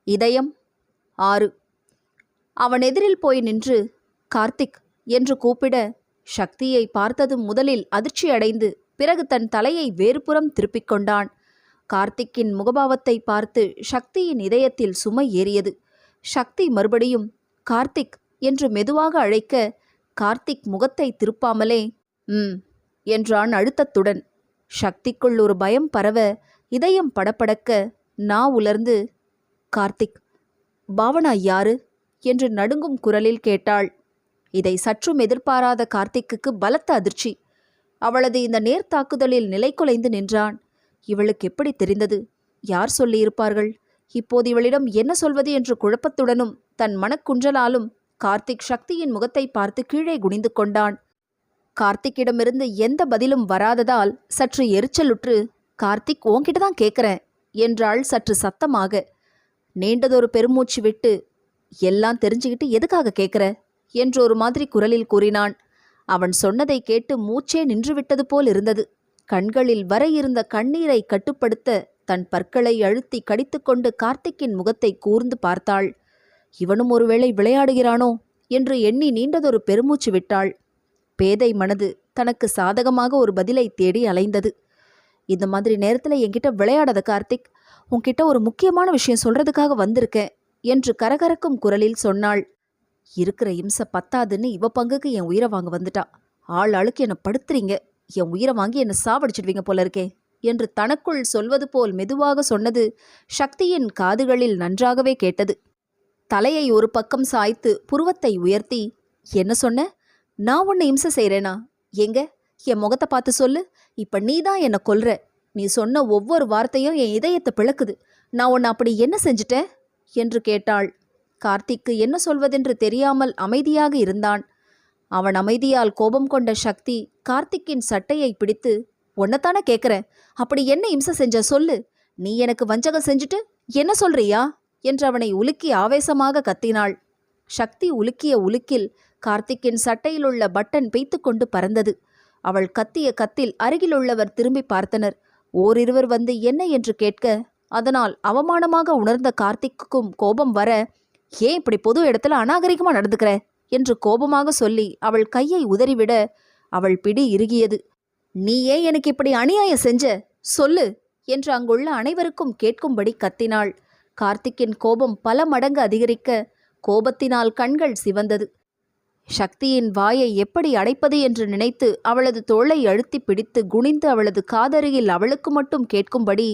இதயம் 6. அவன் எதிரில் போய் நின்று கார்த்திக் என்று கூப்பிட சக்தியை பார்த்ததும் முதலில் அதிர்ச்சியடைந்து பிறகு தன் தலையை வேறுபுறம் திருப்பிக் கொண்டான். கார்த்திக்கின் முகபாவத்தை பார்த்து சக்தியின் இதயத்தில் சுமை ஏறியது. சக்தி மறுபடியும் கார்த்திக் என்று மெதுவாக அழைக்க கார்த்திக் முகத்தை திருப்பாமலே என்றான் அழுத்தத்துடன். சக்திக்குள் ஒரு பயம் பரவ இதயம் படபடக்க நா உலர்ந்து, கார்த்திக், பாவனா யாரு என்று நடுங்கும் குரலில் கேட்டாள். இதை சற்றும் எதிர்பாராத கார்த்திக்குக்கு பலத்த அதிர்ச்சி. அவளது இந்த நேர்த்தாக்குதலில் நிலை குலைந்து நின்றான். இவளுக்கு எப்படி தெரிந்தது? யார் சொல்லியிருப்பார்கள்? இப்போது இவளிடம் என்ன சொல்வது என்று குழப்பத்துடனும் தன் மனக்குன்றலாலும் கார்த்திக் சக்தியின் முகத்தை பார்த்து கீழே குனிந்து கொண்டான். கார்த்திக்கிடமிருந்து எந்த பதிலும் வராததால் சற்று எரிச்சலுற்று, கார்த்திக், உன்கிட்ட தான் கேட்குறேன் என்றாள் சற்று சத்தமாக. நீண்டதொரு பெருமூச்சு விட்டு, எல்லாம் தெரிஞ்சுக்கிட்டு எதுக்காக கேட்குற என்று ஒரு மாதிரி குரலில் கூறினான். அவன் சொன்னதை கேட்டு மூச்சே நின்றுவிட்டது போல் இருந்தது. கண்களில் வர இருந்த கண்ணீரை கட்டுப்படுத்த தன் பற்களை அழுத்தி கடித்துக்கொண்டு கார்த்திக்கின் முகத்தை கூர்ந்து பார்த்தாள். இவனும் ஒருவேளை விளையாடுகிறானோ என்று எண்ணி நீண்டதொரு பெருமூச்சு விட்டாள். பேதை மனது தனக்கு சாதகமாக ஒரு பதிலை தேடி அலைந்தது. இந்த மாதிரி நேரத்தில் என்கிட்ட விளையாடாத கார்த்திக், உன்கிட்ட ஒரு முக்கியமான விஷயம் சொல்றதுக்காக வந்திருக்கேன் என்று கரகரக்கும் குரலில் சொன்னாள். இருக்கிற இம்சை பத்தாதுன்னு இவ பங்குக்கு என் உயிரை வாங்க வந்துட்டா. ஆள் ஆளுக்கு என்னை படுத்துறீங்க, என் உயிரை வாங்கி என்னை சாவடிச்சிடுவீங்க போல இருக்கே என்று தனக்குள் சொல்வது போல் மெதுவாக சொன்னது சக்தியின் காதுகளில் நன்றாகவே கேட்டது. தலையை ஒரு பக்கம் சாய்த்து புருவத்தை உயர்த்தி, என்ன சொன்ன? நான் உன்னை இம்சை செய்கிறேனா? எங்க என் முகத்தை பார்த்து சொல்லு. இப்ப நீ தான் என்னை கொல்ற. நீ சொன்ன ஒவ்வொரு வார்த்தையும் என் இதயத்தை பிளக்குது. நான் உன்னை அப்படி என்ன செஞ்சிட்டேன் என்று கேட்டாள். கார்த்திக்கு என்ன சொல்வதென்று தெரியாமல் அமைதியாக இருந்தான். அவன் அமைதியால் கோபம் கொண்ட சக்தி கார்த்திக்கின் சட்டையை பிடித்து, உன்னைத்தானே கேட்குறேன், அப்படி என்ன இம்சை செஞ்ச சொல்லு. நீ எனக்கு வஞ்சகம் செஞ்சுட்டு என்ன சொல்றியா என்று அவனை உலுக்கி ஆவேசமாக கத்தினாள். சக்தி உலுக்கிய உலுக்கில் கார்த்திக்கின் சட்டையிலுள்ள பட்டன் பெய்த்து கொண்டு பறந்தது. அவள் கத்திய கத்தில் அருகிலுள்ளவர் திரும்பி பார்த்தனர். ஓரிருவர் வந்து என்ன என்று கேட்க, அதனால் அவமானமாக உணர்ந்த கார்த்திக்குக்கும் கோபம் வர, ஏன் இப்படி பொது இடத்துல அநாகரிகமா நடந்துக்கிற என்று கோபமாக சொல்லி அவள் கையை உதறிவிட அவள் பிடி இறுகியது. நீ ஏன் எனக்கு இப்படி அநியாயம் செஞ்ச சொல்லு என்று அங்குள்ள அனைவருக்கும் கேட்கும்படி கத்தினாள். கார்த்திக்கின் கோபம் பல மடங்கு அதிகரிக்க கோபத்தினால் கண்கள் சிவந்தது. சக்தியின் வாயை எப்படி அடைப்பது என்று நினைத்து அவளது தோளை அழுத்தி பிடித்து குனிந்து அவளது காதருகில் அவளுக்கு மட்டும் கேட்கும்படி,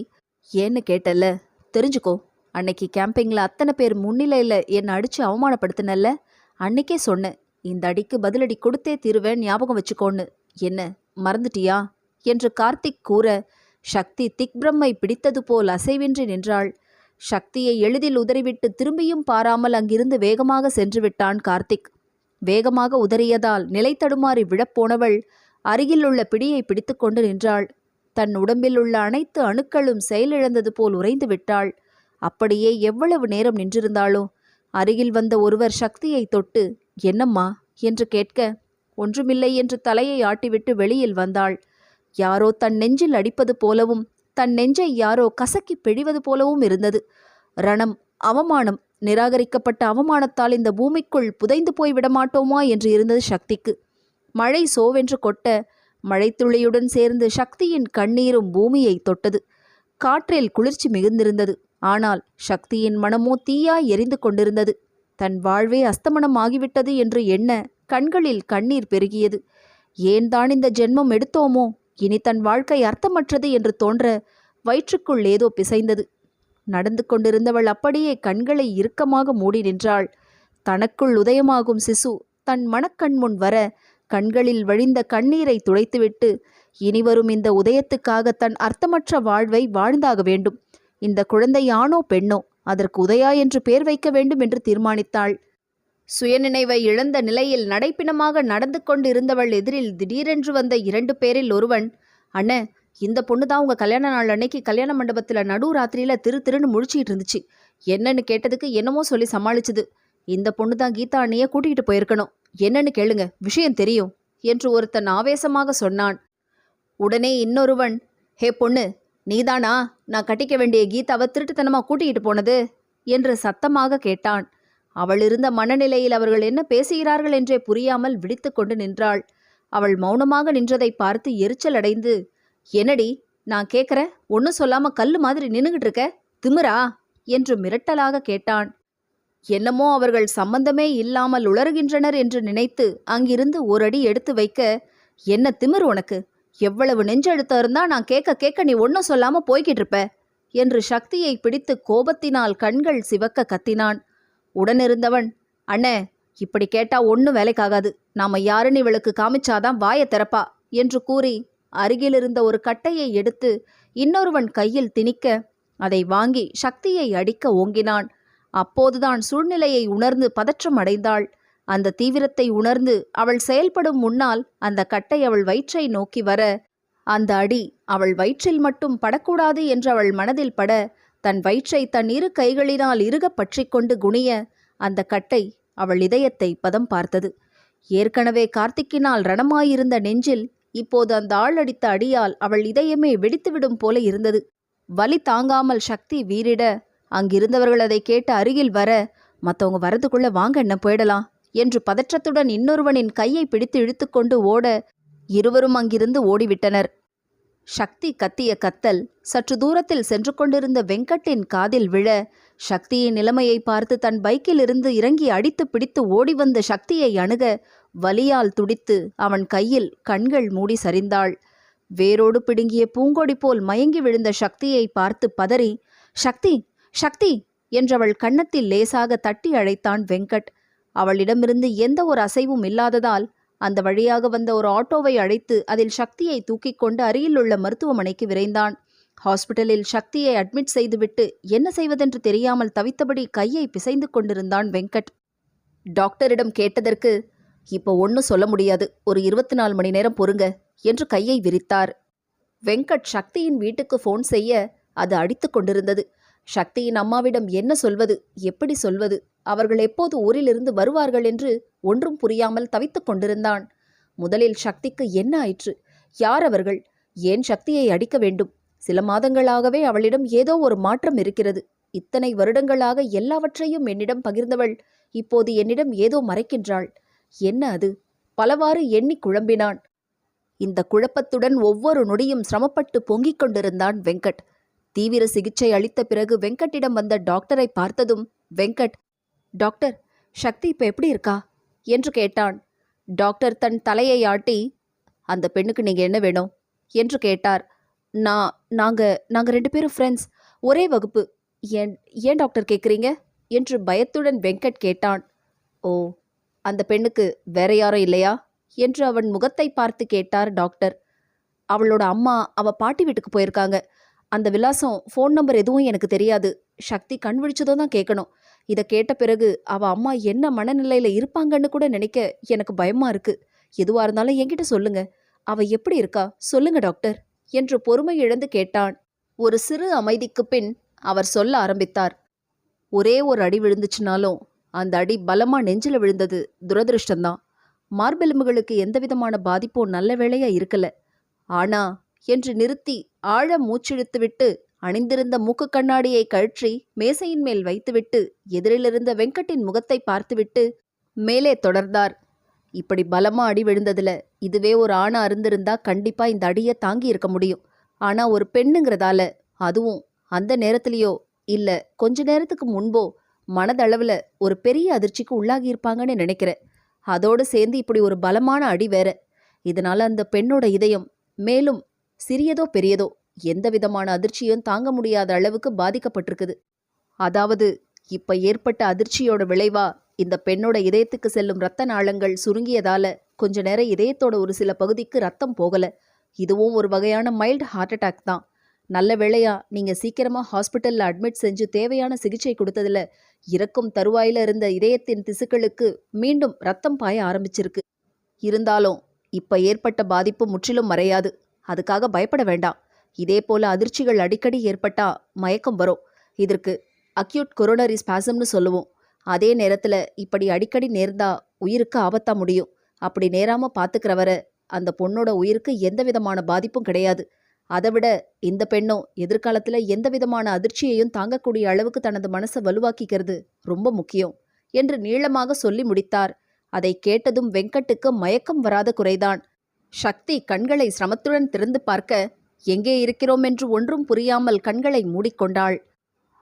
ஏன்னு கேட்டல்ல, தெரிஞ்சுக்கோ, அன்னைக்கு கேம்பிங்கில் அத்தனை பேர் முன்னிலையில் என்னை அடித்து அவமானப்படுத்தினல்ல, அன்னைக்கே சொன்னேன், இந்த அடிக்கு பதிலடி கொடுத்தே தீருவேன், ஞாபகம் வச்சுக்கோன்னு. என்ன மறந்துட்டியா என்று கார்த்திக் கூற சக்தி திக்பிரம்மை பிடித்தது போல் அசைவின்றி நின்றாள். சக்தியை எளிதில் உதறிவிட்டு திரும்பியும் பாராமல் அங்கிருந்து வேகமாக சென்று விட்டான் கார்த்திக். வேகமாக உதறியதால் நிலை தடுமாறி விழப்போனவள் அருகிலுள்ள பிடியை பிடித்து கொண்டு நின்றாள். தன் உடம்பில் உள்ள அனைத்து அணுக்களும் செயலிழந்தது போல் உறைந்து விட்டாள். அப்படியே எவ்வளவு நேரம் நின்றிருந்தாளோ. அருகில் வந்த ஒருவர் சக்தியை தொட்டு, என்னம்மா என்று கேட்க, ஒன்றுமில்லை என்று தலையை ஆட்டிவிட்டு வெளியில் வந்தாள். யாரோ தன் நெஞ்சில் அடிப்பது போலவும் தன் நெஞ்சை யாரோ கசக்கி பிழிவது போலவும் இருந்தது. ரணம், அவமானம், நிராகரிக்கப்பட்ட அவமானத்தால் இந்த பூமிக்குள் புதைந்து போய் விடமாட்டோமா என்று இருந்தது சக்திக்கு. மழை சோவென்று கொட்ட மழைத்துளியுடன் சேர்ந்து சக்தியின் கண்ணீரும் பூமியை தொட்டது. காற்றில் குளிர்ச்சி மிகுந்திருந்தது. ஆனால் சக்தியின் மனமோ தீயாய் எரிந்து கொண்டிருந்தது. தன் வாழ்வே அஸ்தமனம் ஆகிவிட்டது என்று எண்ண கண்களில் கண்ணீர் பெருகியது. ஏன் தான் இந்த ஜென்மம் எடுத்தோமோ, இனி தன் வாழ்க்கை அர்த்தமற்றது என்று தோன்ற வயிற்றுக்குள் ஏதோ பிசைந்தது. நடந்து கொண்டிருந்தவள் அப்படியே கண்களை இறுக்கமாக மூடி நின்றாள். தனக்குள் உதயமாகும் சிசு தன் மனக்கண் முன் வர கண்களில் வழிந்த கண்ணீரை துடைத்துவிட்டு, இனிவரும் இந்த உதயத்துக்காக தன் அர்த்தமற்ற வாழ்வை வாழ்ந்தாக வேண்டும். இந்த குழந்தை ஆணோ பெண்ணோ அதற்கு உதயா என்று பேர் வைக்க வேண்டும் என்று தீர்மானித்தாள். சுயநினைவை இழந்த நிலையில் நடைப்பிணமாக நடந்து கொண்டிருந்தவள் எதிரில் திடீரென்று வந்த 2 பேரில் ஒருவன், அண்ணே, இந்த பொண்ணு தான் உங்கள் கல்யாண நாள் அன்னைக்கு கல்யாண மண்டபத்தில் நடு ராத்திரியில் திருன்னு முழிச்சிக்கிட்டு இருந்துச்சு. என்னன்னு கேட்டதுக்கு என்னமோ சொல்லி சமாளிச்சுது. இந்த பொண்ணு தான் கீதா அண்ணியை கூட்டிகிட்டு போயிருக்கணும். என்னன்னு கேளுங்க, விஷயம் தெரியும் என்று ஒருத்தன் ஆவேசமாக சொன்னான். உடனே இன்னொருவன், ஹே பொண்ணு, நீதானா நான் கட்டிக்க வேண்டிய கீதாவை திருட்டுத்தனமாக கூட்டிகிட்டு போனது என்று சத்தமாக கேட்டான். அவள் இருந்த மனநிலையில் அவர்கள் என்ன பேசுகிறார்கள் என்றே புரியாமல் விழித்து கொண்டு நின்றாள். அவள் மௌனமாக நின்றதை பார்த்து எரிச்சல் அடைந்து, என்னடி நான் கேட்குற, ஒன்றும் சொல்லாம கல்லு மாதிரி நின்னுகிட்டு இருக்க, திமிரா என்று மிரட்டலாக கேட்டான். என்னமோ அவர்கள் சம்பந்தமே இல்லாமல் உளறுகின்றனர் என்று நினைத்து அங்கிருந்து ஒரு அடி எடுத்து வைக்க, என்ன திமிர் உனக்கு, எவ்வளவு நெஞ்செழுத்தம் இருந்தா நான் கேட்க கேட்க நீ ஒன்றும் சொல்லாம போய்கிட்டு இருப்ப என்று சக்தியை பிடித்து கோபத்தினால் கண்கள் சிவக்க கத்தினான். உடனிருந்தவன், அண்ணே இப்படி கேட்டா ஒன்றும் வேலைக்காகாது, நாம யாருன்னு இவளுக்கு காமிச்சாதான் வாயை திறப்பா என்று கூறி அருகிலிருந்த ஒரு கட்டையை எடுத்து இன்னொருவன் கையில் திணிக்க அதை வாங்கி சக்தியை அடிக்க ஓங்கினான். அப்போதுதான் சூழ்நிலையை உணர்ந்து பதற்றம் அடைந்தாள். அந்த தீவிரத்தை உணர்ந்து அவள் செயல்படும் முன்னால் அந்த கட்டை அவள் வயிற்றை நோக்கி வர, அந்த அடி அவள் வயிற்றில் மட்டும் படக்கூடாது என்று அவள் மனதில் பட, தன் வயிற்றை தன் இரு கைகளினால் இறுக பற்றி கொண்டு குனிய அந்த கட்டை அவள் இதயத்தை பதம் பார்த்தது. ஏற்கனவே கார்த்திக்கினால் ரணமாயிருந்த நெஞ்சில் இப்போது அந்த ஆள் அடித்த அடியால் அவள் இதயமே வெடித்துவிடும் போல இருந்தது. வலி தாங்காமல் சக்தி வீறிட, அங்கிருந்தவர்கள் அதை கேட்டு அருகில் வர, மற்றவங்க வரதுக்குள்ள வாங்க என்ன போயிடலாம் என்று பதற்றத்துடன் இன்னொருவனின் கையை பிடித்து இழுத்துக்கொண்டு ஓட, இருவரும் அங்கிருந்து ஓடிவிட்டனர். சக்தி கத்திய கத்தல் சற்று தூரத்தில் சென்று கொண்டிருந்த வெங்கட்டின் காதில் விழ, சக்தியின் நிலைமையை பார்த்து தன் பைக்கில் இருந்து இறங்கி அடித்து பிடித்து ஓடி வந்த சக்தியை அணுக, வலியால் துடித்து அவன் கையில் கண்கள் மூடி சரிந்தாள். வேரோடு பிடுங்கிய பூங்கொடி போல் மயங்கி விழுந்த சக்தியை பார்த்து பதறி, சக்தி சக்தி என்றவள் கன்னத்தில் லேசாக தட்டி அழைத்தான் வெங்கட். அவளிடமிருந்து எந்த ஒரு அசைவும் இல்லாததால் அந்த வழியாக வந்த ஒரு ஆட்டோவை அழைத்து அதில் சக்தியை தூக்கிக் கொண்டு அருகிலுள்ள மருத்துவமனைக்கு விரைந்தான். ஹாஸ்பிட்டலில் சக்தியை அட்மிட் செய்துவிட்டு என்ன செய்வதென்று தெரியாமல் தவித்தபடி கையை பிசைந்து கொண்டிருந்தான் வெங்கட். டாக்டரிடம் கேட்டதற்கு, இப்போ ஒன்றும் சொல்ல முடியாது, ஒரு 24 மணி நேரம் பொறுங்க என்று கையை விரித்தார். வெங்கட் சக்தியின் வீட்டுக்கு ஃபோன் செய்ய அது அடித்து கொண்டிருந்தது. சக்தியின் அம்மாவிடம் என்ன சொல்வது, எப்படி சொல்வது, அவர்கள் எப்போது ஊரிலிருந்து வருவார்கள் என்று ஒன்றும் புரியாமல் தவித்துக் கொண்டிருந்தான். முதலில் சக்திக்கு என்ன ஆயிற்று, யார் அவர்கள், ஏன் சக்தியை அடிக்க வேண்டும்? சில மாதங்களாகவே அவளிடம் ஏதோ ஒரு மாற்றம் இருக்கிறது. இத்தனை வருடங்களாக எல்லாவற்றையும் என்னிடம் பகிர்ந்தவள் இப்போது என்னிடம் ஏதோ மறைக்கின்றாள். என்ன அது? பலவாறு எண்ணி குழம்பினான். இந்த குழப்பத்துடன் ஒவ்வொரு நொடியும் சிரமப்பட்டு பொங்கிக் கொண்டிருந்தான் வெங்கட். தீவிர சிகிச்சை அளித்த பிறகு வெங்கட்டிடம் வந்த டாக்டரை பார்த்ததும் வெங்கட், டாக்டர், சக்தி இப்போ எப்படி இருக்கா என்று கேட்டான். டாக்டர் தன் தலையை ஆட்டி, அந்த பெண்ணுக்கு நீங்கள் என்ன வேணும் என்று கேட்டார். நாங்கள் 2 பேரும் ஃப்ரெண்ட்ஸ், ஒரே வகுப்பு. ஏன் டாக்டர் கேட்குறீங்க என்று பயத்துடன் வெங்கட் கேட்டான். ஓ, அந்த பெண்ணுக்கு வேற யாரும் இல்லையா என்று அவன் முகத்தை பார்த்து கேட்டார் டாக்டர். அவளோட அம்மா பாட்டி வீட்டுக்கு போயிருக்காங்க. அந்த விலாசம், ஃபோன் நம்பர் எதுவும் எனக்கு தெரியாது. சக்தி கண் விழிச்சதும் தான் கேட்கணும். இதை கேட்ட பிறகு அம்மா என்ன மனநிலையில் இருப்பாங்கன்னு கூட நினைக்க எனக்கு பயமா இருக்கு. எதுவாக இருந்தாலும் என்கிட்ட சொல்லுங்க. எப்படி இருக்கா சொல்லுங்க டாக்டர் என்று பொறுமை இழந்து கேட்டான். ஒரு சிறு அமைதிக்கு பின் அவர் சொல்ல ஆரம்பித்தார். ஒரே ஒரு அடி விழுந்துச்சுனாலும் அந்த அடி பலமா நெஞ்சில் விழுந்தது துரதிருஷ்டந்தான். மார்பெலும்புகளுக்கு எந்தவிதமான பாதிப்பும் நல்ல வேளையா இருக்கல. ஆனா என்று நிறுத்தி ஆழ மூச்சிழுத்துவிட்டு அணிந்திருந்த மூக்கு கண்ணாடியை கழற்றி மேசையின் மேல் வைத்துவிட்டு எதிரிலிருந்த வெங்கட்டின் முகத்தை பார்த்துவிட்டு மேலே தொடர்ந்தார். இப்படி பலமா அடி விழுந்ததுல இதுவே ஒரு ஆணா இருந்திருந்தா கண்டிப்பா இந்த அடியை தாங்கி இருக்க முடியும். ஆனா ஒரு பெண்ணுங்கிறதால, அதுவும் அந்த நேரத்திலேயோ இல்ல கொஞ்ச நேரத்துக்கு முன்போ மனதளவுல ஒரு பெரிய அதிர்ச்சிக்கு உள்ளாகி இருப்பாங்கன்னு நினைக்கிறேன். அதோடு சேர்ந்து இப்படி ஒரு பலமான அடி வேற. இதனால அந்த பெண்ணோட இதயம் மேலும் சிறியதோ பெரியதோ எந்த விதமான அதிர்ச்சியும் தாங்க முடியாத அளவுக்கு பாதிக்கப்பட்டிருக்குது. அதாவது இப்ப ஏற்பட்ட அதிர்ச்சியோட விளைவா இந்த பெண்ணோட இதயத்துக்கு செல்லும் இரத்த நாளங்கள் சுருங்கியதால கொஞ்ச நேரம் இதயத்தோட ஒரு சில பகுதிக்கு ரத்தம் போகல. இதுவும் ஒரு வகையான மைல்டு ஹார்ட் அட்டாக் தான். நல்ல வேளையா நீங்க சீக்கிரமா ஹாஸ்பிட்டல்ல அட்மிட் செஞ்சு தேவையான சிகிச்சை கொடுத்ததுல இறக்கும் தருவாயில இருந்த இதயத்தின் திசுக்களுக்கு மீண்டும் ரத்தம் பாய ஆரம்பிச்சிருக்கு. இருந்தாலும் இப்ப ஏற்பட்ட பாதிப்பு முற்றிலும் மறையாது. அதுக்காக பயப்பட வேண்டாம். இதே போல அதிர்ச்சிகள் அடிக்கடி ஏற்பட்டா மயக்கம் வரும். இதற்கு அக்யூட் கொரோனரி ஸ்பாசம்னு சொல்லுவோம். அதே நேரத்துல இப்படி அடிக்கடி நேர்ந்தா உயிருக்கு ஆபத்தா முடியும். அப்படி நேராம பாத்துக்கிறவரை அந்த பொண்ணோட உயிருக்கு எந்த விதமான பாதிப்பும் கிடையாது. அதைவிட இந்த பெண்ணோ எதிர்காலத்துல எந்த விதமான அதிர்ச்சியையும் தாங்கக்கூடிய அளவுக்கு தனது மனசை வலுவாக்கிக்கிறது ரொம்ப முக்கியம் என்று நீளமாக சொல்லி முடித்தார். அதை கேட்டதும் வெங்கட்டுக்கு மயக்கம் வராத குறைதான். சக்தி கண்களை சிரமத்துடன் திறந்து பார்க்க எங்கே இருக்கிறோம் என்று ஒன்றும் புரியாமல் கண்களை மூடிக்கொண்டாள்.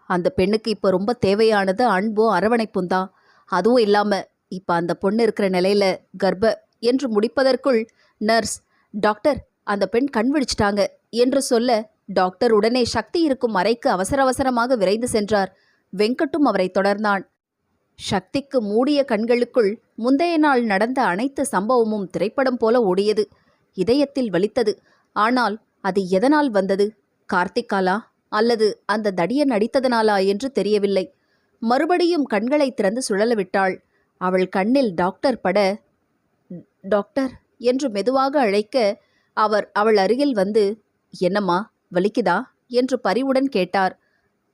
அந்த பெண்ணுக்கு இப்போ ரொம்ப தேவையானது அன்போ அரவணைப்பும் தான். அதுவும் இல்லாம இப்ப அந்த பொண்ணு இருக்கிற நிலையில கர்ப்ப என்று முடிப்பதற்குள் நர்ஸ், டாக்டர் அந்த பெண் கண் விழிச்சிட்டாங்க என்று சொல்ல டாக்டர் உடனே சக்தி இருக்கும் அறைக்கு அவசர அவசரமாக விரைந்து சென்றார். வெங்கட்டும் அவரை தொடர்ந்தான். சக்திக்கு மூடிய கண்களுக்குள் முந்தைய நாள் நடந்த அனைத்து சம்பவமும் திரைப்படம் போல ஓடியது. இதயத்தில் வலித்தது. ஆனால் அது எதனால் வந்தது? கார்த்திக்காலா அல்லது அந்த தடியன் அடித்ததனாலா என்று தெரியவில்லை. மறுபடியும் கண்களை திறந்து சுழல விட்டாள். அவள் கண்ணில் டாக்டர் பட, டாக்டர் என்று மெதுவாக அழைக்க அவர் அவள் அருகில் வந்து, என்னம்மா வலிக்குதா என்று பரிவுடன் கேட்டார்.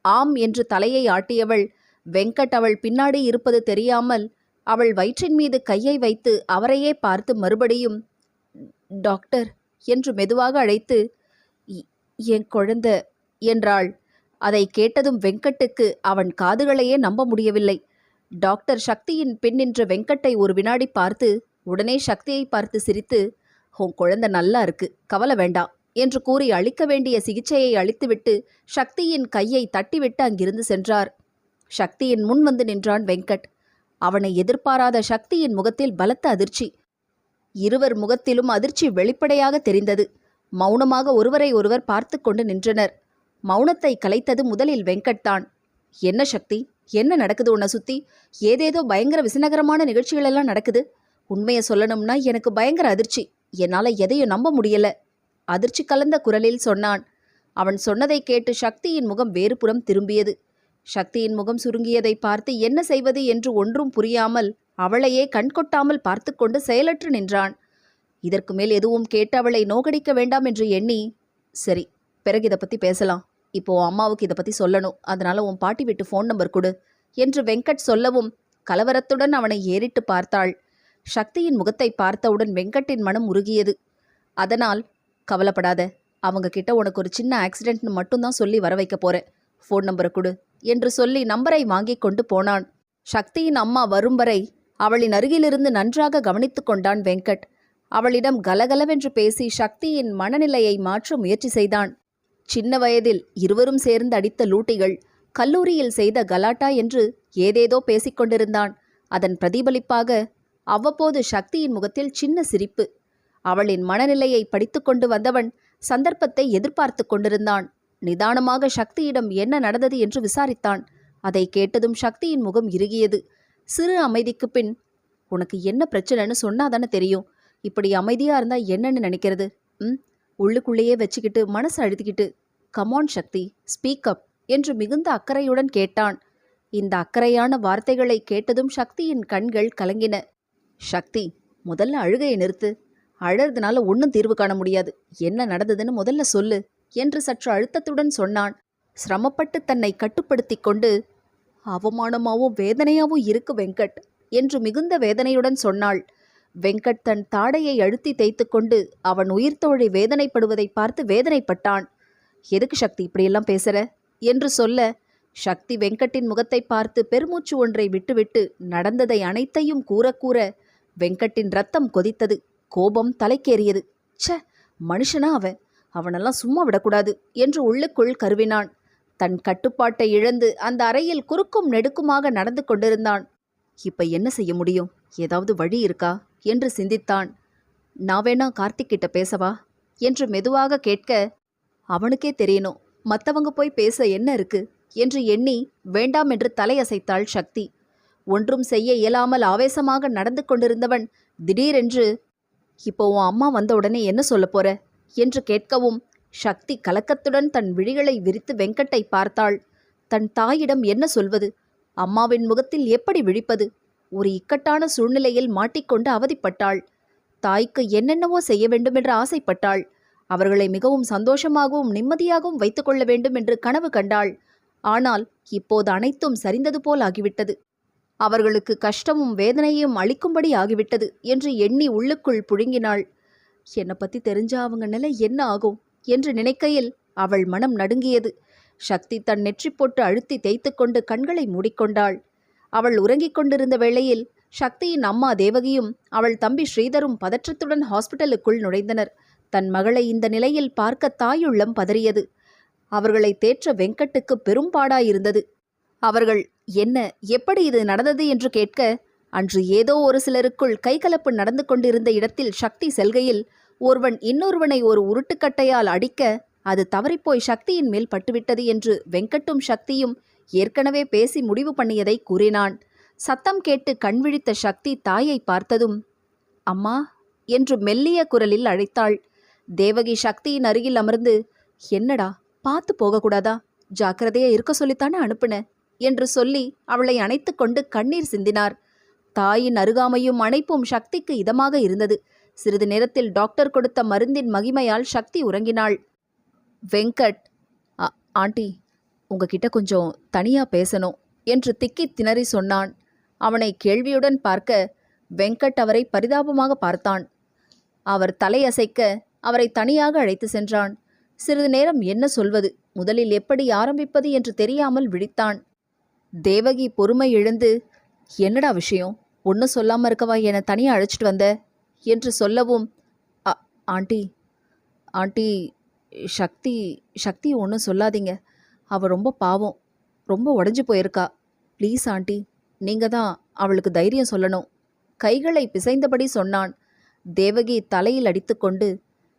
ஆம் என்று தலையை ஆட்டியவள் வெங்கட் அவள் பின்னாடி இருப்பது தெரியாமல் அவள் வயிற்றின் மீது கையை வைத்து அவரையே பார்த்து மறுபடியும் டாக்டர் என்று மெதுவாக அழைத்து, என் குழந்தை என்றாள். அதை கேட்டதும் வெங்கட்டுக்கு அவன் காதுகளையே நம்ப முடியவில்லை. டாக்டர் சக்தியின் பின் நின்ற வெங்கட்டை ஒரு வினாடி பார்த்து உடனே சக்தியை பார்த்து சிரித்து, உன் குழந்தை நல்லா இருக்கு, கவலை வேண்டாம் என்று கூறி அளிக்க வேண்டிய சிகிச்சையை அளித்துவிட்டு சக்தியின் கையை தட்டிவிட்டு அங்கிருந்து சென்றார். சக்தியின் முன் வந்து நின்றான் வெங்கட். அவனை எதிர்பாராத சக்தியின் முகத்தில் பலத்த அதிர்ச்சி. இருவர் முகத்திலும் அதிர்ச்சி வெளிப்படையாக தெரிந்தது. மௌனமாக ஒருவரை ஒருவர் பார்த்து கொண்டு நின்றனர். மௌனத்தை கலைத்தது முதலில் வெங்கட் தான். என்ன சக்தி, என்ன நடக்குது உன்னை சுத்தி? ஏதேதோ பயங்கர விசினகரமான நிகழ்ச்சிகள் எல்லாம் நடக்குது. உண்மையை சொல்லணும்னா எனக்கு பயங்கர அதிர்ச்சி. என்னால எதையும் நம்ப முடியல. அதிர்ச்சி கலந்த குரலில் சொன்னான். அவன் சொன்னதை கேட்டு சக்தியின் முகம் வேறு புறம் திரும்பியது. சக்தியின் முகம் சுருங்கியதை பார்த்து என்ன செய்வது என்று ஒன்றும் புரியாமல் அவளையே கண்கொட்டாமல் பார்த்து கொண்டு செயலற்று நின்றான். இதற்கு மேல் எதுவும் கேட்டு அவளை நோகடிக்க வேண்டாம் என்று எண்ணி, சரி பிறகு இதை பற்றி பேசலாம், இப்போ அம்மாவுக்கு இதை பற்றி சொல்லணும், அதனால உன் பாட்டி வீட்டு ஃபோன் நம்பர் கொடு என்று வெங்கட் சொல்லவும் கலவரத்துடன் அவனை ஏறிட்டு பார்த்தாள். சக்தியின் முகத்தை பார்த்தவுடன் வெங்கட்டின் மனம் உருகியது. அதனால் கவலைப்படாத, அவங்க கிட்ட உனக்கு ஒரு சின்ன ஆக்சிடென்ட்னு மட்டும்தான் சொல்லி வர வைக்க போறேன், ஃபோன் நம்பரை கொடு என்று சொல்லி நம்பரை வாங்கி கொண்டு போனான். சக்தியின் அம்மா வரும் வரை அவளின் அருகிலிருந்து நன்றாக கவனித்து கொண்டான் வெங்கட். அவளிடம் கலகலவென்று பேசி சக்தியின் மனநிலையை மாற்ற முயற்சி செய்தான். சின்ன வயதில் இருவரும் சேர்ந்து அடித்த லூட்டிகள், கல்லூரியில் செய்த கலாட்டா என்று ஏதேதோ பேசிக்கொண்டிருந்தான். அதன் பிரதிபலிப்பாக அவ்வப்போது சக்தியின் முகத்தில் சின்ன சிரிப்பு. அவளின் மனநிலையை படித்து கொண்டு வந்தவன் சந்தர்ப்பத்தை எதிர்பார்த்து கொண்டிருந்தான். நிதானமாக சக்தியிடம் என்ன நடந்தது என்று விசாரித்தான். அதை கேட்டதும் சக்தியின் முகம் இறுகியது. சிறு அமைதிக்கு பின், உனக்கு என்ன பிரச்சனைன்னு சொன்னாதானே தெரியும், இப்படி அமைதியா இருந்தா என்னன்னு நினைக்கிறது? உள்ளுக்குள்ளேயே வச்சுக்கிட்டு மனசு அழுத்திக்கிட்டு, கமான் சக்தி, ஸ்பீக் அப் என்று மிகுந்த அக்கறையுடன் கேட்டான். இந்த அக்கறையான வார்த்தைகளை கேட்டதும் சக்தியின் கண்கள் கலங்கின. சக்தி, முதல்ல அழுகையை நிறுத்து. அழறதுனால ஒன்றும் தீர்வு காண முடியாது. என்ன நடந்ததுன்னு முதல்ல சொல்லு என்று சற்று அழுத்தத்துடன் சொன்னான். சிரமப்பட்டு தன்னை கட்டுப்படுத்தி கொண்டு, அவமானமாவும் வேதனையாவும் இருக்கு வெங்கட் என்று மிகுந்த வேதனையுடன் சொன்னாள். வெங்கட் தன் தாடையை அழுத்தி தேய்த்து கொண்டு அவன் உயிர்த்தோழி வேதனைப்படுவதை பார்த்து வேதனைப்பட்டான். எதுக்கு சக்தி இப்படியெல்லாம் பேசுற என்று சொல்ல, சக்தி வெங்கட்டின் முகத்தை பார்த்து பெருமூச்சு ஒன்றை விட்டுவிட்டு நடந்ததை அனைத்தையும் கூற கூற வெங்கட்டின் ரத்தம் கொதித்தது. கோபம் தலைக்கேறியது. ச்ச, மனுஷனா அவனெல்லாம் சும்மா விடக்கூடாது என்று உள்ளுக்குள் கருவினான். தன் கட்டுப்பாட்டை இழந்து அந்த அறையில் குறுக்கும் நெடுக்குமாக நடந்து கொண்டிருந்தான். இப்ப என்ன செய்ய முடியும்? ஏதாவது வழி இருக்கா என்று சிந்தித்தான். நான் வேணா கார்த்திக் கிட்ட பேசவா என்று மெதுவாக கேட்க, அவனுக்கே தெரியணும், மற்றவங்க போய் பேச என்ன இருக்கு என்று எண்ணி வேண்டாம் என்று தலையசைத்தாள் சக்தி. ஒன்றும் செய்ய இயலாமல் ஆவேசமாக நடந்து கொண்டிருந்தவன் திடீரென்று, இப்போ உன் அம்மா வந்த உடனே என்ன சொல்ல போற என்று கேட்கவும் சக்தி கலக்கத்துடன் தன் விழிகளை விரித்து வெங்கட்டை பார்த்தாள். தன் தாயிடம் என்ன சொல்வது? அம்மாவின் முகத்தில் எப்படி விழிப்பது? ஒரு இக்கட்டான சூழ்நிலையில் மாட்டிக்கொண்டு அவதிப்பட்டாள். தாய்க்கு என்னென்னவோ செய்ய வேண்டுமென்று ஆசைப்பட்டாள். அவர்களை மிகவும் சந்தோஷமாகவும் நிம்மதியாகவும் வைத்துக்கொள்ள வேண்டும் என்று கனவு கண்டாள். ஆனால் இப்போது அனைத்தும் சரிந்தது போல் ஆகிவிட்டது. அவர்களுக்கு கஷ்டமும் வேதனையும் அளிக்கும்படி ஆகிவிட்டது என்று எண்ணி உள்ளுக்குள் புழுங்கினாள். என்னை பற்றி தெரிஞ்சா அவங்க நிலை என்ன ஆகும் என்று நினைக்கையில் அவள் மனம் நடுங்கியது. சக்தி தன் நெற்றி போட்டு அழுத்தி தேய்த்து கொண்டு கண்களை மூடிக்கொண்டாள். அவள் உறங்கிக் கொண்டிருந்த வேளையில் சக்தியின் அம்மா தேவகியும் அவள் தம்பி ஸ்ரீதரும் பதற்றத்துடன் ஹாஸ்பிட்டலுக்குள் நுழைந்தனர். தன் மகளை இந்த நிலையில் பார்க்க தாயுள்ளம் பதறியது. அவர்களை தேற்ற வெங்கட்டுக்கு பெரும்பாடாயிருந்தது. அவர்கள் என்ன, எப்படி இது நடந்தது என்று கேட்க, அன்று ஏதோ ஒரு சிலருக்குள் கைகலப்பு நடந்து கொண்டிருந்த இடத்தில் சக்தி செல்கையில் ஒருவன் இன்னொருவனை ஒரு உருட்டுக்கட்டையால் அடிக்க அது தவறிப்போய் சக்தியின் மேல் பட்டுவிட்டது என்று வெங்கட்டும் சக்தியும் ஏற்கனவே பேசி முடிவு பண்ணியதை கூறினான். சத்தம் கேட்டு கண்விழித்த சக்தி தாயை பார்த்ததும் அம்மா என்று மெல்லிய குரலில் அழைத்தாள். தேவகி சக்தியின் அருகில் அமர்ந்து, என்னடா, பார்த்து போகக்கூடாதா? ஜாக்கிரதையா இருக்க சொல்லித்தானே அனுப்புன என்று சொல்லி அவளை அணைத்து கொண்டு கண்ணீர் சிந்தினார். தாயின் அருகாமையும் அணைப்பும் சக்திக்கு இதமாக இருந்தது. சிறிது நேரத்தில் டாக்டர் கொடுத்த மருந்தின் மகிமையால் சக்தி உறங்கினாள். வெங்கட், ஆண்டி, உங்ககிட்ட கொஞ்சம் தனியா பேசணும் என்று திக்கி திணறி சொன்னான். அவனை கேள்வியுடன் பார்க்க வெங்கட் அவரை பரிதாபமாக பார்த்தான். அவர் தலையசைக்க அவரை தனியாக அழைத்து சென்றான். சிறிது நேரம் என்ன சொல்வது, முதலில் எப்படி ஆரம்பிப்பது என்று தெரியாமல் விழித்தான். தேவகி பொறுமை இழந்து, என்னடா விஷயம், ஒன்றும் சொல்லாமல் இருக்கவா என்னை தனியாக அழைச்சிட்டு வந்த என்று சொல்லவும், ஆண்டி ஆண்டி சக்தி ஒன்றும் சொல்லாதீங்க. அவள் ரொம்ப பாவம், ரொம்ப உடஞ்சி போயிருக்கா. ப்ளீஸ் ஆண்டி, நீங்கள் தான் அவளுக்கு தைரியம் சொல்லணும். கைகளை பிசைந்தபடி சொன்னான். தேவகி தலையில் அடித்து கொண்டு,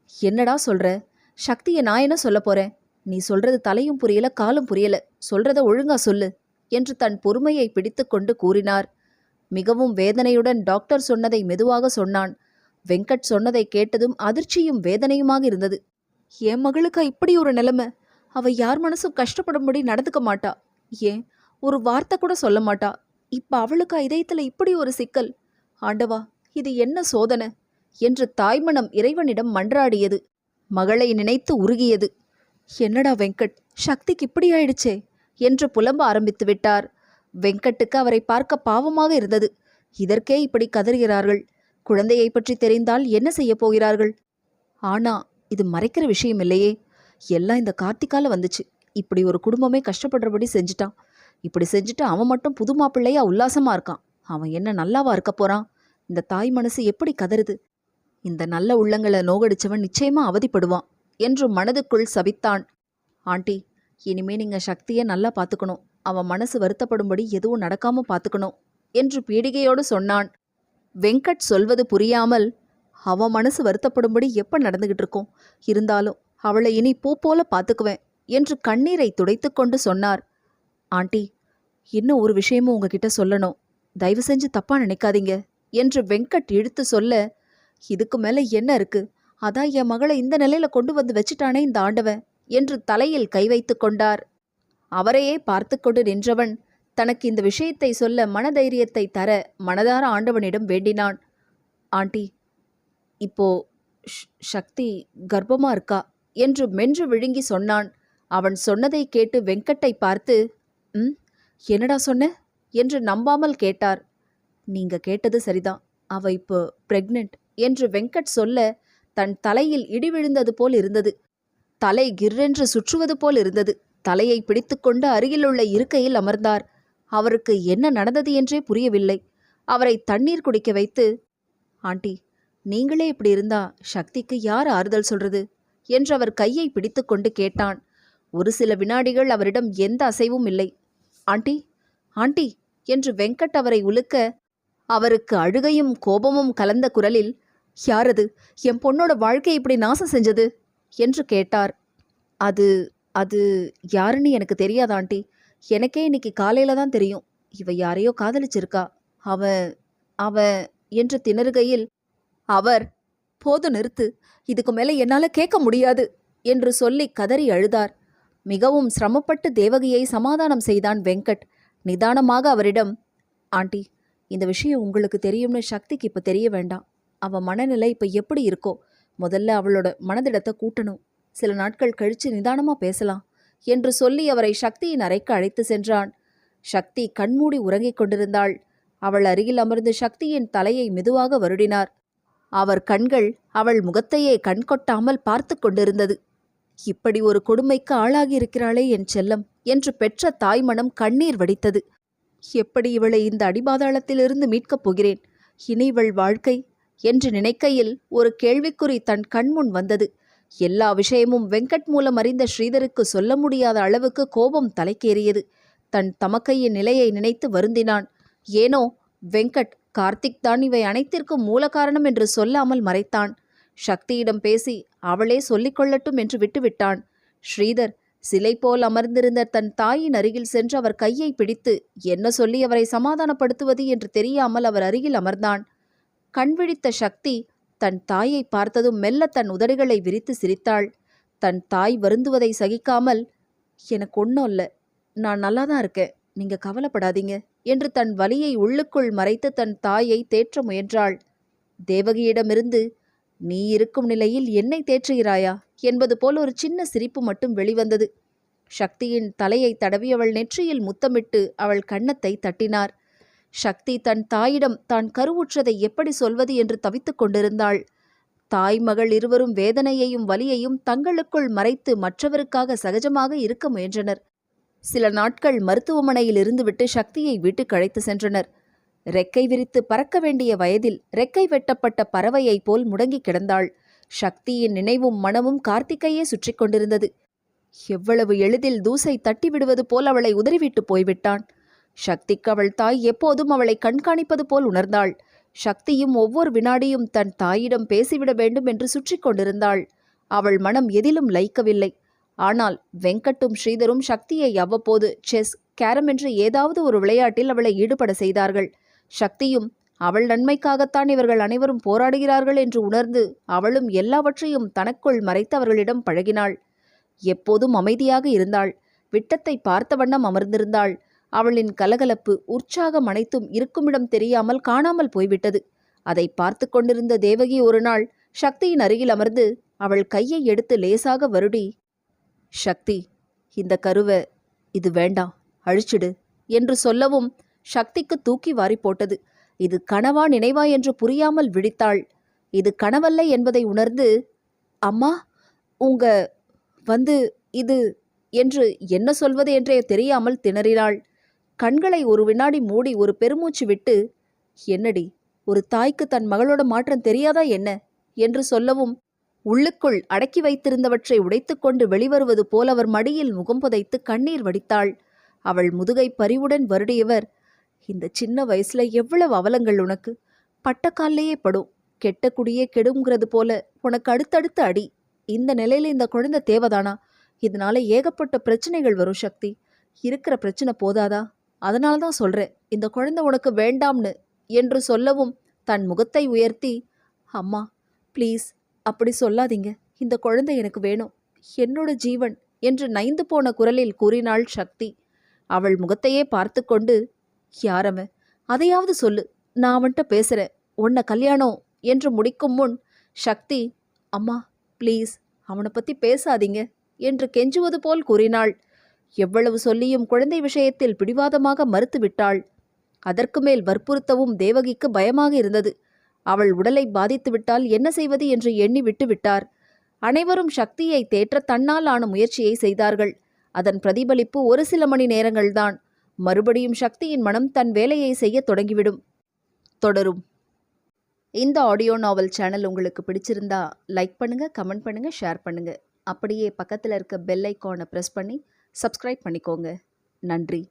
என்னடா சொல்கிற? சக்தியை நான் என்ன சொல்ல போகிறேன்? நீ சொல்கிறது தலையும் புரியல காலும் புரியல, சொல்கிறத ஒழுங்கா சொல்லு என்று தன் பொறுமையை பிடித்து கொண்டு கூறினார். மிகவும் வேதனையுடன் டாக்டர் சொன்னதை மெதுவாக சொன்னான். வெங்கட் சொன்னதை கேட்டதும் அதிர்ச்சியும் வேதனையுமாக இருந்தது. என் மகளுக்கா இப்படி ஒரு நிலைமை? அவ யார் மனசும் கஷ்டப்படும்படி நடந்துக்க மாட்டா, ஏன் ஒரு வார்த்தை கூட சொல்ல மாட்டா. இப்ப அவளுக்கா இதயத்துல இப்படி ஒரு சிக்கல்? ஆண்டவா, இது என்ன சோதனை என்று தாய்மனம் இறைவனிடம் மன்றாடியது. மகளை நினைத்து உருகியது. என்னடா வெங்கட், சக்திக்கு இப்படி ஆயிடுச்சே என்று புலம்ப ஆரம்பித்து விட்டார். வெங்கட்டுக்கு அவரை பார்க்க பாவமாக இருந்தது. இதற்கே இப்படி கதறுகிறார்கள். குழந்தையை பற்றி தெரிந்தால் என்ன செய்ய போகிறார்கள்? ஆனா இது மறைக்கிற விஷயம் இல்லையே. எல்லாம் இந்த கார்த்திகால வந்துச்சு. இப்படி ஒரு குடும்பமே கஷ்டப்படுறபடி செஞ்சுட்டான். இப்படி செஞ்சுட்டு அவன் மட்டும் புது மாப்பிள்ளையா உல்லாசமா இருக்கான். அவன் என்ன நல்லாவா இருக்க போறான்? இந்த தாய் மனசு எப்படி கதறுது? இந்த நல்ல உள்ளங்களை நோகடிச்சவன் நிச்சயமா அவதிப்படுவான் என்று மனதுக்குள் சபித்தான். ஆண்டி, இனிமே நீங்க சக்தியை நல்லா பார்த்துக்கணும். அவன் மனசு வருத்தப்படும்படி எதுவும் நடக்காம பார்த்துக்கணும் என்று பீடிகையோடு சொன்னான். வெங்கட் சொல்வது புரியாமல், அவன் மனசு வருத்தப்படும்படி எப்ப நடந்துகிட்டு இருக்கோம், இருந்தாலும் அவளை இனி பூ போல பார்த்துக்குவேன் என்று கண்ணீரை துடைத்து கொண்டு சொன்னார். ஆண்டி, இன்னும் ஒரு விஷயமும் உங்ககிட்ட சொல்லணும். தயவு செஞ்சு தப்பா நினைக்காதீங்க என்று வெங்கட் இழுத்து சொல்ல, இதுக்கு மேல என்ன இருக்கு? அதான் என் மகளை இந்த நிலையில கொண்டு வந்து வச்சுட்டானே இந்த ஆண்டவன் என்று தலையில் கை வைத்து கொண்டார். அவரையே பார்த்து கொண்டு நின்றவன் தனக்கு இந்த விஷயத்தை சொல்ல மனதைரியத்தை தர மனதார ஆண்டவனிடம் வேண்டினான். ஆண்டி, இப்போ சக்தி கர்ப்பமா இருக்கா என்று மென்று விழுங்கி சொன்னான். அவன் சொன்னதை கேட்டு வெங்கட்டை பார்த்து, என்னடா சொன்ன என்று நம்பாமல் கேட்டார். நீங்க கேட்டது சரிதான், அவ இப்போ பிரெக்னென்ட் என்று வெங்கட் சொல்ல தன் தலையில் இடி விழுந்தது போல் இருந்தது. தலை கிர்ரென்று சுற்றுவது போல் இருந்தது. தலையை பிடித்துக்கொண்டு அருகிலுள்ள இருக்கையில் அமர்ந்தார். அவருக்கு என்ன நடந்தது என்றே புரியவில்லை. அவரை தண்ணீர் குடிக்க வைத்து, ஆண்டி, நீங்களே இப்படி இருந்தா சக்திக்கு யார் ஆறுதல் சொல்றது என்று அவர் கையை பிடித்து கொண்டு கேட்டான். ஒரு சில வினாடிகள் அவரிடம் எந்த அசைவும் இல்லை. ஆண்டி ஆண்டி என்று வெங்கட் அவரை உலுக்க, அவருக்கு அழுகையும் கோபமும் கலந்த குரலில், யாரது என் பொண்ணோட வாழ்க்கையை இப்படி நாசம் செஞ்சது என்று கேட்டார். அது அது யாருன்னு எனக்கு தெரியாது ஆண்டி. எனக்கே இன்னைக்கு காலையில தான் தெரியும். இவ யாரையோ காதலிச்சிருக்கா. அவ என்று திணறுகையில் அவர், போது நிறுத்து, இதுக்கு மேலே என்னால கேட்க முடியாது என்று சொல்லி கதறி அழுதார். மிகவும் சிரமப்பட்டு தேவகியை சமாதானம் செய்தான் வெங்கட். நிதானமாக அவரிடம், ஆண்டி, இந்த விஷயம் உங்களுக்கு தெரியும்னு சக்திக்கு இப்போ தெரிய வேண்டாம். அவள் மனநிலை இப்போ எப்படி இருக்கோ முதல்ல அவளோட மனதிடத்தை கூட்டணும். சில நாட்கள் கழித்து நிதானமாக பேசலாம் என்று சொல்லி அவரை சக்தியின் அறைக்கு அழைத்து சென்றான். சக்தி கண்மூடி உறங்கிக் கொண்டிருந்தாள். அவள் அருகில் அமர்ந்து சக்தியின் தலையை மெதுவாக வருடினார். அவர் கண்கள் அவள் முகத்தையே கண்கொட்டாமல் பார்த்து கொண்டிருந்தது. இப்படி ஒரு கொடுமைக்கு ஆளாகி இருக்கிறாளே என் செல்லம் என்று பெற்ற தாய் மனம் கண்ணீர் வடித்தது. எப்படி இவளை இந்த அடிபாதாளத்திலிருந்து மீட்கப் போகிறேன்? இனி இவள் வாழ்க்கை என்று நினைக்கையில் ஒரு கேள்விக்குறி தன் கண்முன் வந்தது. எல்லா விஷயமும் வெங்கட் மூலம் அறிந்த ஸ்ரீதருக்கு சொல்ல முடியாத அளவுக்கு கோபம் தலைக்கேறியது. தன் தமக்கையின் நிலையை நினைத்து வருந்தினான். ஏனோ வெங்கட் கார்த்திக் தான் இவை அனைத்திற்கும் மூல காரணம் என்று சொல்லாமல் மறைத்தான். சக்தியிடம் பேசி அவளே சொல்லிக் கொள்ளட்டும் என்று விட்டுவிட்டான். ஸ்ரீதர் சிலை போல் அமர்ந்திருந்த தன் தாயின் அருகில் சென்று அவர் கையை பிடித்து என்ன சொல்லி அவரை சமாதானப்படுத்துவது என்று தெரியாமல் அவர் அருகில் அமர்ந்தான். கண்விழித்த சக்தி தன் தாயை பார்த்ததும் மெல்ல தன் உதடுகளை விரித்து சிரித்தாள். தன் தாய் வருந்துவதை சகிக்காமல், எனக்கு ஒன்றும் இல்லை, நான் நல்லாதான் இருக்கேன், நீங்க கவலைப்படாதீங்க என்று தன் வலியை உள்ளுக்குள் மறைத்து தன் தாயை தேற்ற முயன்றாள். தேவகியிடமிருந்து, நீ இருக்கும் நிலையில் என்னை தேற்றுகிறாயா என்பது போல் ஒரு சின்ன சிரிப்பு மட்டும் வெளிவந்தது. சக்தியின் தலையை தடவி அவள் நெற்றியில் முத்தமிட்டு அவள் கன்னத்தை தட்டினார். சக்தி தன் தாயிடம் தான் கருவுற்றதை எப்படி சொல்வது என்று தவித்துக் கொண்டிருந்தாள். தாய் மகள் இருவரும் வேதனையையும் வலியையும் தங்களுக்குள் மறைத்து மற்றவருக்காக சகஜமாக இருக்க முயன்றனர். சில நாட்கள் மருத்துவமனையில் இருந்துவிட்டு சக்தியை வீட்டுக்கு அழைத்து சென்றனர். ரெக்கை விரித்து பறக்க வேண்டிய வயதில் ரெக்கை வெட்டப்பட்ட பறவையைப் போல் முடங்கி கிடந்தாள். சக்தியின் நினைவும் மனமும் கார்த்திகையே சுற்றி கொண்டிருந்தது. எவ்வளவு எளிதில் தூசை தட்டிவிடுவது போல் அவளை உதறிவிட்டு போய்விட்டான். சக்திக்கு அவள் தாய் எப்போதும் அவளை கண்காணிப்பது போல் உணர்ந்தாள். சக்தியும் ஒவ்வொரு வினாடியும் தன் தாயிடம் பேசிவிட வேண்டும் என்று சுற்றி கொண்டிருந்தாள். அவள் மனம் எதிலும் லயிக்கவில்லை. ஆனால் வெங்கட்டும் ஸ்ரீதரும் சக்தியை அவ்வப்போது செஸ், கேரம் என்று ஏதாவது ஒரு விளையாட்டில் அவளை ஈடுபட செய்தார்கள். சக்தியும் அவள் நன்மைக்காகத்தான் இவர்கள் அனைவரும் போராடுகிறார்கள் என்று உணர்ந்து அவளும் எல்லாவற்றையும் தனக்குள் மறைத்து அவர்களிடம் பழகினாள். எப்போதும் அமைதியாக இருந்தாள். விட்டத்தை பார்த்த வண்ணம் அமர்ந்திருந்தாள். அவளின் கலகலப்பு, உற்சாகம் அனைத்தும் இருக்குமிடம் தெரியாமல் காணாமல் போய்விட்டது. அதை பார்த்து கொண்டிருந்த தேவகி ஒரு நாள் சக்தியின் அருகில் அமர்ந்து அவள் கையை எடுத்து லேசாக வருடி, சக்தி, இந்த கருவை இது வேண்டாம், அழிச்சிடு என்று சொல்லவும் சக்திக்கு தூக்கி வாரி போட்டது. இது கனவா நினைவா என்று புரியாமல் விழித்தாள். இது கனவல்ல என்பதை உணர்ந்து, அம்மா, உங்க இது என்று என்ன சொல்வது என்றே தெரியாமல் திணறினாள். கண்களை ஒரு வினாடி மூடி ஒரு பெருமூச்சு விட்டு, என்னடி, ஒரு தாய்க்கு தன் மகளோட மாற்றம் தெரியாதா என்ன என்று சொல்லவும் உள்ளுக்குள் அடக்கி வைத்திருந்தவற்றை உடைத்துக்கொண்டு வெளிவருவது போல் அவர் மடியில் முகம் புதைத்து கண்ணீர் வடித்தாள். அவள் முதுகை பரிவுடன் வருடியவர், இந்த சின்ன வயசுல எவ்வளவு அவலங்கள் உனக்கு, பட்டக்கால்லையே படும், கெட்ட குடியே கெடுங்கிறது போல உனக்கு அடுத்தடுத்து அடி. இந்த நிலையில இந்த குழந்தை தேவதானா? இதனால ஏகப்பட்ட பிரச்சனைகள் வரும் சக்தி. இருக்கிற பிரச்சனை போதாதா? அதனால்தான் சொல்றேன், இந்த குழந்தை உனக்கு வேண்டாம்னு என்று சொல்லவும் தன் முகத்தை உயர்த்தி, அம்மா ப்ளீஸ் அப்படி சொல்லாதீங்க, இந்த குழந்தை எனக்கு வேணும், என்னோட ஜீவன் என்று நைந்து போன குரலில் கூறினாள் சக்தி. அவள் முகத்தையே பார்த்து கொண்டு, யாரவன், அதையாவது சொல்லு, நான் அவன்கிட்ட பேசுறேன், உன்னை கல்யாணம் என்று முடிக்கும் முன் சக்தி, அம்மா ப்ளீஸ் அவனை பற்றி பேசாதீங்க என்று கெஞ்சுவது போல் கூறினாள். எவ்வளவு சொல்லியும் குழந்தை விஷயத்தில் பிடிவாதமாக மறுத்துவிட்டாள். அதற்கு மேல் வற்புறுத்தவும் தேவகிக்கு பயமாக இருந்தது. அவள் உடலை பாதித்துவிட்டால் என்ன செய்வது என்று எண்ணி விட்டுவிட்டார். அனைவரும் சக்தியை தேற்ற தன்னால் ஆன முயற்சியை செய்தார்கள். அதன் பிரதிபலிப்பு ஒரு சில மணி நேரங்கள்தான். மறுபடியும் சக்தியின் மனம் தன் வேலையை செய்ய தொடங்கிவிடும். தொடரும். இந்த ஆடியோ நாவல் சேனல் உங்களுக்கு பிடிச்சிருந்தா லைக் பண்ணுங்க, கமெண்ட் பண்ணுங்க, ஷேர் பண்ணுங்க. அப்படியே பக்கத்தில் இருக்க பெல் ஐக்கானை ப்ரெஸ் பண்ணி சப்ஸ்கிரைப் பண்ணிக்கோங்க. நன்றி.